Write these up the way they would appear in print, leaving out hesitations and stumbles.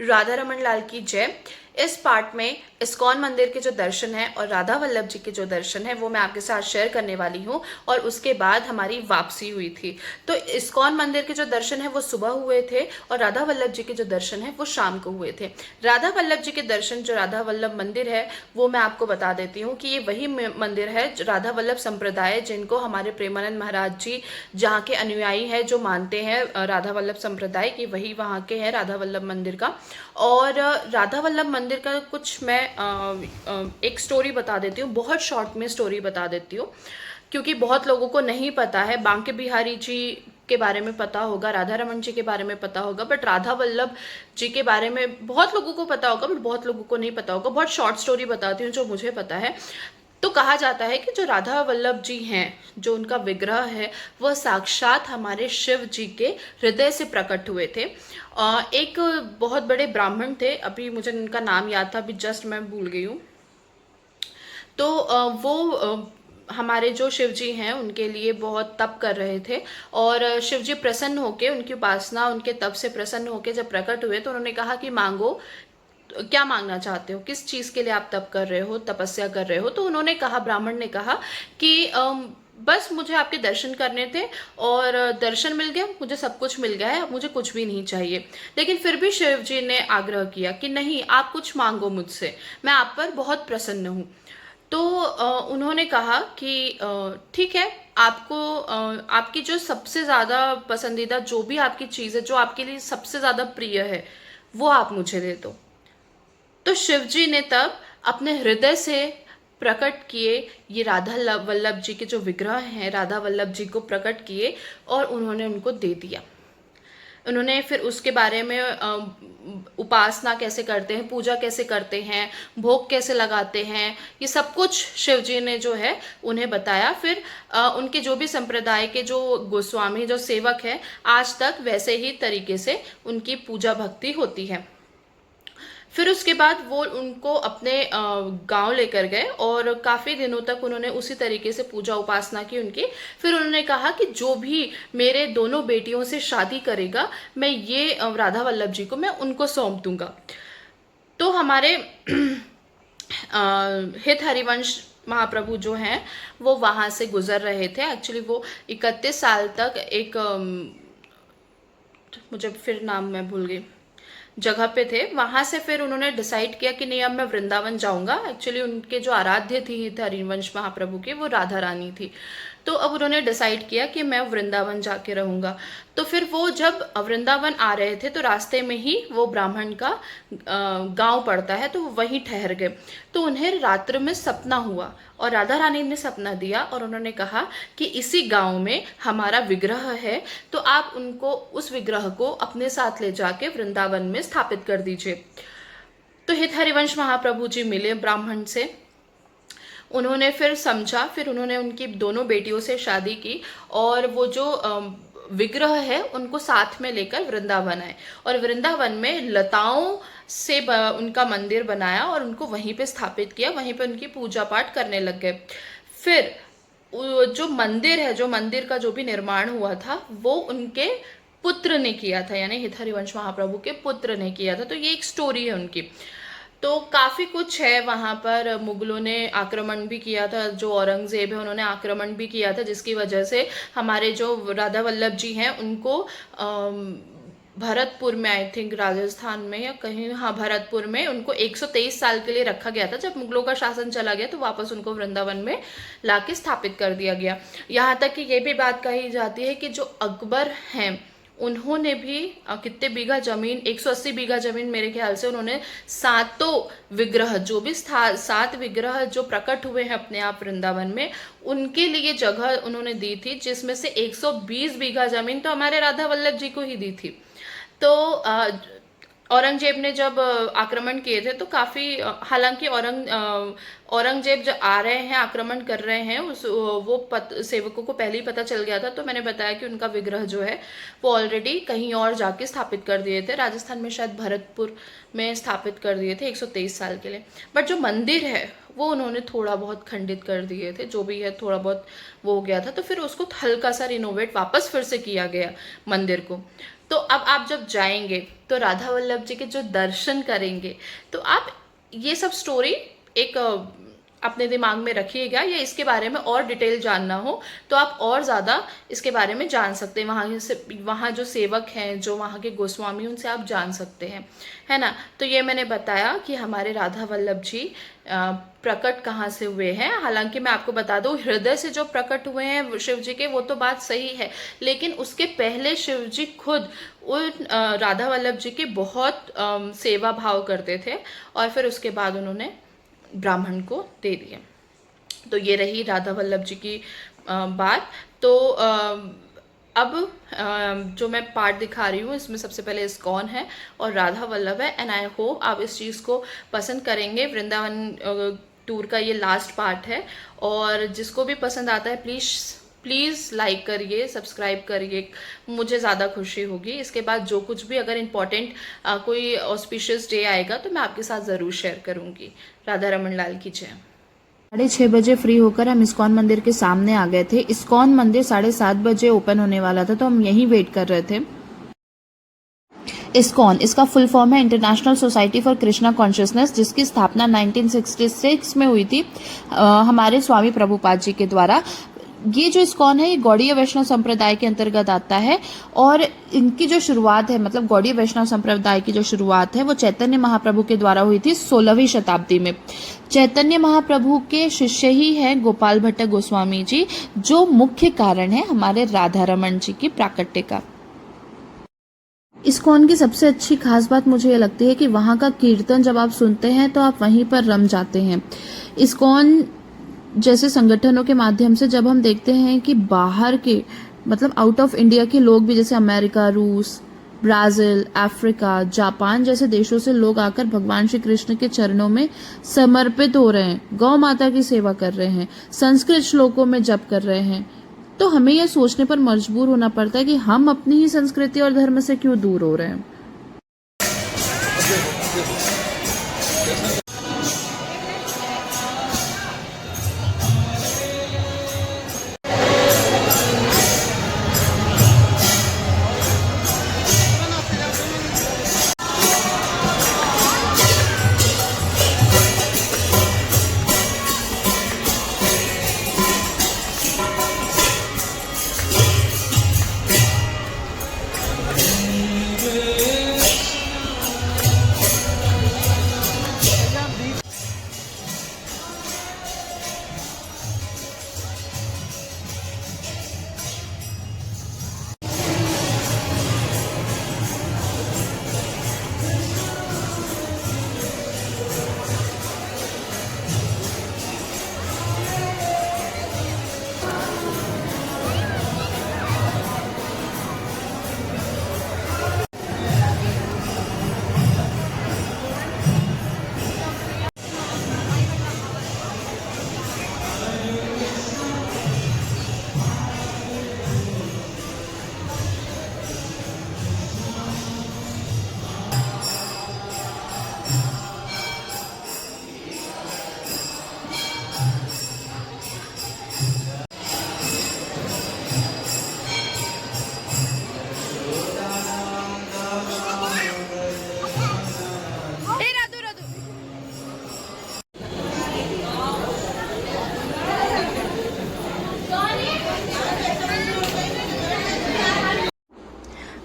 राधा रमन लाल की जय। इस पार्ट में इस्कॉन मंदिर के जो दर्शन हैं और राधा वल्लभ जी के जो दर्शन हैं वो मैं आपके साथ शेयर करने वाली हूँ। और उसके बाद हमारी वापसी हुई थी। तो इस्कॉन मंदिर के जो दर्शन हैं वो सुबह हुए थे और राधा वल्लभ जी के जो दर्शन हैं वो शाम को हुए थे। राधा वल्लभ जी के दर्शन, जो राधा वल्लभ मंदिर है, वो मैं आपको बता देती हूँ कि ये वही मंदिर है राधा वल्लभ संप्रदाय, जिनको हमारे प्रेमानंद महाराज जी जहाँ के अनुयायी हैं, जो मानते हैं राधा वल्लभ संप्रदाय की, वही वहाँ के हैं राधा वल्लभ मंदिर का। और राधा वल्लभ मंदिर का कुछ मैं एक स्टोरी बता देती हूँ, बहुत शॉर्ट में स्टोरी बता देती हूँ, क्योंकि बहुत लोगों को नहीं पता है। बांके बिहारी जी के बारे में पता होगा, राधा रमन जी के बारे में पता होगा, बट राधा वल्लभ जी के बारे में बहुत लोगों को पता होगा, बट बहुत लोगों को नहीं पता होगा। बहुत शॉर्ट स्टोरी बताती हूँ जो मुझे पता है। तो कहा जाता है कि जो राधा वल्लभ जी हैं, जो उनका विग्रह है, वह साक्षात हमारे शिव जी के हृदय से प्रकट हुए थे। एक बहुत बड़े ब्राह्मण थे, अभी मुझे उनका नाम याद था, अभी जस्ट मैं भूल गई हूँ। तो वो हमारे जो शिव जी हैं उनके लिए बहुत तप कर रहे थे। और शिव जी प्रसन्न होके, उनकी उपासना, उनके तप से प्रसन्न होके जब प्रकट हुए तो उन्होंने कहा कि मांगो, क्या मांगना चाहते हो, किस चीज के लिए आप तप कर रहे हो, तपस्या कर रहे हो। तो उन्होंने कहा, ब्राह्मण ने कहा कि बस मुझे आपके दर्शन करने थे और दर्शन मिल गया, मुझे सब कुछ मिल गया है, अब मुझे कुछ भी नहीं चाहिए। लेकिन फिर भी शिव जी ने आग्रह किया कि नहीं, आप कुछ मांगो मुझसे, मैं आप पर बहुत प्रसन्न हूँ। तो उन्होंने कहा कि ठीक है, आपको आपकी जो सबसे ज़्यादा पसंदीदा जो भी आपकी चीज़ है, जो आपके लिए सबसे ज़्यादा प्रिय है, वो आप मुझे दे दो। तो शिवजी ने तब अपने हृदय से प्रकट किए, ये राधा वल्लभ जी के जो विग्रह हैं, राधा वल्लभ जी को प्रकट किए और उन्होंने उनको दे दिया। उन्होंने फिर उसके बारे में उपासना कैसे करते हैं, पूजा कैसे करते हैं, भोग कैसे लगाते हैं, ये सब कुछ शिव जी ने जो है उन्हें बताया। फिर उनके जो भी संप्रदाय के जो गोस्वामी, जो सेवक हैं, आज तक वैसे ही तरीके से उनकी पूजा भक्ति होती है। फिर उसके बाद वो उनको अपने गांव लेकर गए और काफ़ी दिनों तक उन्होंने उसी तरीके से पूजा उपासना की उनकी। फिर उन्होंने कहा कि जो भी मेरे दोनों बेटियों से शादी करेगा, मैं ये राधा वल्लभ जी को मैं उनको सौंप दूंगा। तो हमारे हित हरिवंश महाप्रभु जो हैं वो वहाँ से गुजर रहे थे। एक्चुअली वो 31 साल तक एक मुझे फिर नाम मैं भूल गई, जगह पे थे। वहां से फिर उन्होंने डिसाइड किया कि नहीं, अब मैं वृंदावन जाऊंगा। एक्चुअली उनके जो आराध्य थी हरिवंश महाप्रभु की, वो राधा रानी थी। तो अब उन्होंने डिसाइड किया कि मैं वृंदावन जाके रहूंगा। तो फिर वो जब वृंदावन आ रहे थे तो रास्ते में ही वो ब्राह्मण का गांव पड़ता है, तो वो वहीं ठहर गए। तो उन्हें रात्र में सपना हुआ और राधा रानी ने सपना दिया और उन्होंने कहा कि इसी गांव में हमारा विग्रह है, तो आप उनको, उस विग्रह को अपने साथ ले जाके वृंदावन में स्थापित कर दीजिए। तो हित हरिवंश महाप्रभु जी मिले ब्राह्मण से, उन्होंने फिर समझा, फिर उन्होंने उनकी दोनों बेटियों से शादी की और वो जो विग्रह है उनको साथ में लेकर वृंदावन आए और वृंदावन में लताओं से उनका मंदिर बनाया और उनको वहीं पे स्थापित किया, वहीं पे उनकी पूजा पाठ करने लग गए। फिर जो मंदिर है, जो मंदिर का जो भी निर्माण हुआ था, वो उनके पुत्र ने किया था, यानी हित हरिवंश महाप्रभु के पुत्र ने किया था। तो ये एक स्टोरी है उनकी। तो काफ़ी कुछ है वहाँ पर। मुगलों ने आक्रमण भी किया था, जो औरंगज़ेब है उन्होंने आक्रमण भी किया था, जिसकी वजह से हमारे जो राधा वल्लभ जी हैं उनको भरतपुर में, आई थिंक राजस्थान में या कहीं, हाँ भरतपुर में, उनको 123 साल के लिए रखा गया था। जब मुगलों का शासन चला गया तो वापस उनको वृंदावन में लाके स्थापित कर दिया गया। यहाँ तक कि ये भी बात कही जाती है कि जो अकबर हैं उन्होंने भी कितने बीघा जमीन, 180 बीघा जमीन मेरे ख्याल से, उन्होंने सातों विग्रह, जो भी 7 विग्रह जो प्रकट हुए हैं अपने आप वृंदावन में, उनके लिए जगह उन्होंने दी थी, जिसमें से 120 बीघा जमीन तो हमारे राधा वल्लभ जी को ही दी थी। तो औरंगजेब ने जब आक्रमण किए थे तो काफ़ी, हालांकि औरंगजेब जब आ रहे हैं, आक्रमण कर रहे हैं, उस वो सेवकों को पहले ही पता चल गया था। तो मैंने बताया कि उनका विग्रह जो है वो ऑलरेडी कहीं और जाके स्थापित कर दिए थे, राजस्थान में शायद भरतपुर में स्थापित कर दिए थे 123 साल के लिए। बट जो मंदिर है वो उन्होंने थोड़ा बहुत खंडित कर दिए थे, जो भी है थोड़ा बहुत वो हो गया था, तो फिर उसको हल्का सा रिनोवेट वापस फिर से किया गया मंदिर को। तो अब आप जब जाएंगे तो राधा वल्लभ जी के जो दर्शन करेंगे, तो आप ये सब स्टोरी एक अपने दिमाग में रखिएगा, या इसके बारे में और डिटेल जानना हो तो आप और ज़्यादा इसके बारे में जान सकते हैं। वहाँ जो सेवक हैं, जो वहाँ के गोस्वामी, उनसे आप जान सकते हैं, है ना। तो ये मैंने बताया कि हमारे राधा वल्लभ जी प्रकट कहाँ से हुए हैं। हालांकि मैं आपको बता दूं, हृदय से जो प्रकट हुए हैं शिव जी के, वो तो बात सही है, लेकिन उसके पहले शिव जी खुद उन राधा वल्लभ जी के बहुत सेवा भाव करते थे, और फिर उसके बाद उन्होंने ब्राह्मण को दे दिए। तो ये रही राधा वल्लभ जी की बात। तो अब जो मैं पार्ट दिखा रही हूँ, इसमें सबसे पहले इस्कॉन है और राधा वल्लभ है, एंड आई होप आप इस चीज़ को पसंद करेंगे। वृंदावन टूर का ये लास्ट पार्ट है, और जिसको भी पसंद आता है प्लीज़ लाइक करिए, सब्सक्राइब करिए, मुझे ज़्यादा खुशी होगी। इसके बाद जो कुछ भी अगर इम्पोर्टेंट कोई ऑस्पिशियस डे आएगा तो मैं आपके साथ ज़रूर शेयर करूँगी। राधा रमन लाल की जय। 6:30 बजे फ्री होकर हम इस्कॉन मंदिर के सामने आ गए थे। इस्कॉन मंदिर 7:30 बजे ओपन होने वाला था, तो हम यहीं वेट कर रहे थे। इस्कॉन, इसका फुल फॉर्म है international society for Krishna consciousness, जिसकी स्थापना 1966 में हुई थी हमारे स्वामी प्रभुपाद जी के द्वारा। ये जो इस्कॉन है, ये गौड़ीय वैष्णव संप्रदाय के अंतर्गत आता है, और इनकी जो शुरुआत है, मतलब गौड़ीय वैष्णव संप्रदाय की जो शुरुआत है, वो चैतन्य महाप्रभु के द्वारा हुई थी 16वीं शताब्दी में। चैतन्य महाप्रभु के शिष्य ही हैं गोपाल भट्ट गोस्वामी जी, जो मुख्य कारण है हमारे राधा रमन जी की प्राकट्य का। इस्कॉन की सबसे अच्छी खास बात मुझे ये लगती है कि वहाँ का कीर्तन जब आप सुनते हैं तो आप वहीं पर रम जाते हैं। इस्कॉन जैसे संगठनों के माध्यम से जब हम देखते हैं कि बाहर के, मतलब आउट ऑफ इंडिया के लोग भी, जैसे अमेरिका, रूस, ब्राजील, अफ्रीका, जापान जैसे देशों से लोग आकर भगवान श्री कृष्ण के चरणों में समर्पित हो रहे हैं, गौ माता की सेवा कर रहे हैं, संस्कृत श्लोकों में जप कर रहे हैं, तो हमें यह सोचने पर मजबूर होना पड़ता है कि हम अपनी ही संस्कृति और धर्म से क्यों दूर हो रहे हैं।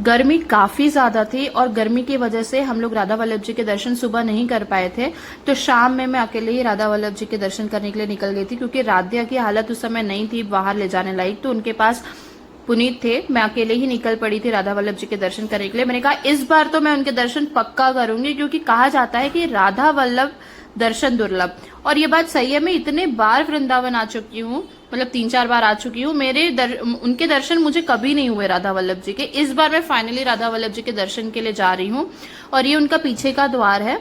गर्मी काफ़ी ज़्यादा थी, और गर्मी की वजह से हम लोग राधा वल्लभ जी के दर्शन सुबह नहीं कर पाए थे। तो शाम में मैं अकेले ही राधा वल्लभ जी के दर्शन करने के लिए निकल गई थी, क्योंकि राध्या की हालत उस समय नहीं थी बाहर ले जाने लायक, तो उनके पास पुनीत थे। मैं अकेले ही निकल पड़ी थी राधा वल्लभ जी के दर्शन करने के लिए। मैंने कहा इस बार तो मैं उनके दर्शन पक्का करूंगी, क्योंकि कहा जाता है कि राधा वल्लभ दर्शन दुर्लभ, और ये बात सही है। मैं इतने बार वृंदावन आ चुकी हूँ, मतलब 3-4 बार आ चुकी हूँ, उनके दर्शन मुझे कभी नहीं हुए राधा वल्लभ जी के। इस बार मैं फाइनली राधा वल्लभ जी के दर्शन के लिए जा रही हूँ, और ये उनका पीछे का द्वार है,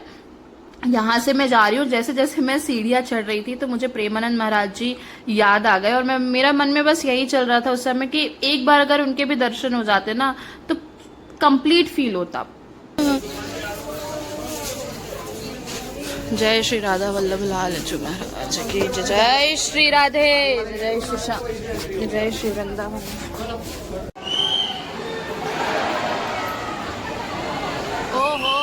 यहाँ से मैं जा रही हूँ। जैसे जैसे मैं सीढ़ियाँ चढ़ रही थी तो मुझे प्रेमानंद महाराज जी याद आ गए, और मेरा मन में बस यही चल रहा था उस समय कि एक बार अगर उनके भी दर्शन हो जाते ना तो कंप्लीट फील होता। जय श्री राधा वल्लभ लाल जी महाराज की जय। जय श्री राधे, जय श्री श्याम, जय श्री वृंदावन। ओहो,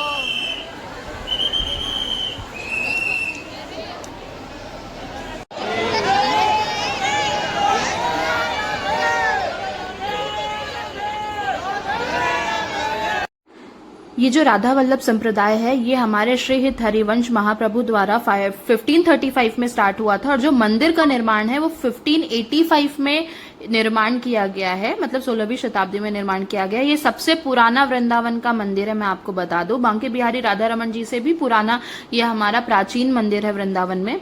ये जो राधा वल्लभ संप्रदाय है ये हमारे श्री हित हरिवंश महाप्रभु द्वारा 1535 में स्टार्ट हुआ था और जो मंदिर का निर्माण है वो 1585 में निर्माण किया गया है, मतलब 16वीं शताब्दी में निर्माण किया गया है। ये सबसे पुराना वृंदावन का मंदिर है, मैं आपको बता दूं। बांके बिहारी राधा रमन जी से भी पुराना ये हमारा प्राचीन मंदिर है वृंदावन में।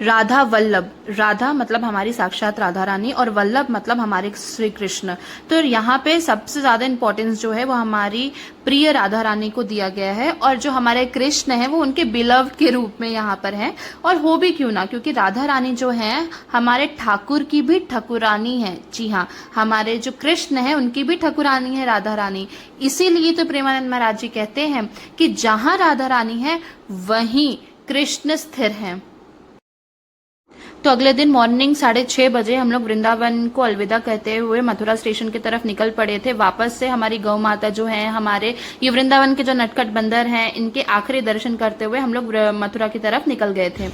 राधा वल्लभ, राधा मतलब हमारी साक्षात राधा रानी और वल्लभ मतलब हमारे श्री कृष्ण। तो यहाँ पे सबसे ज्यादा इंपॉर्टेंस जो है वो हमारी प्रिय राधा रानी को दिया गया है और जो हमारे कृष्ण है वो उनके बिलव्ड के रूप में यहाँ पर हैं। और हो भी क्यों ना, क्योंकि राधा रानी जो है हमारे ठाकुर की भी ठकुरानी है। जी हाँ, हमारे जो कृष्ण है उनकी भी ठकुरानी है राधा रानी। इसीलिए तो प्रेमानंद महाराज जी कहते हैं कि जहां राधा रानी है वहीं कृष्ण स्थिर है। तो अगले दिन मॉर्निंग 6:30 बजे हम लोग वृंदावन को अलविदा कहते हुए मथुरा स्टेशन की तरफ निकल पड़े थे। वापस से हमारी गौ माता जो है, हमारे ये वृंदावन के जो नटखट बंदर हैं, इनके आखिरी दर्शन करते हुए हम लोग मथुरा की तरफ निकल गए थे।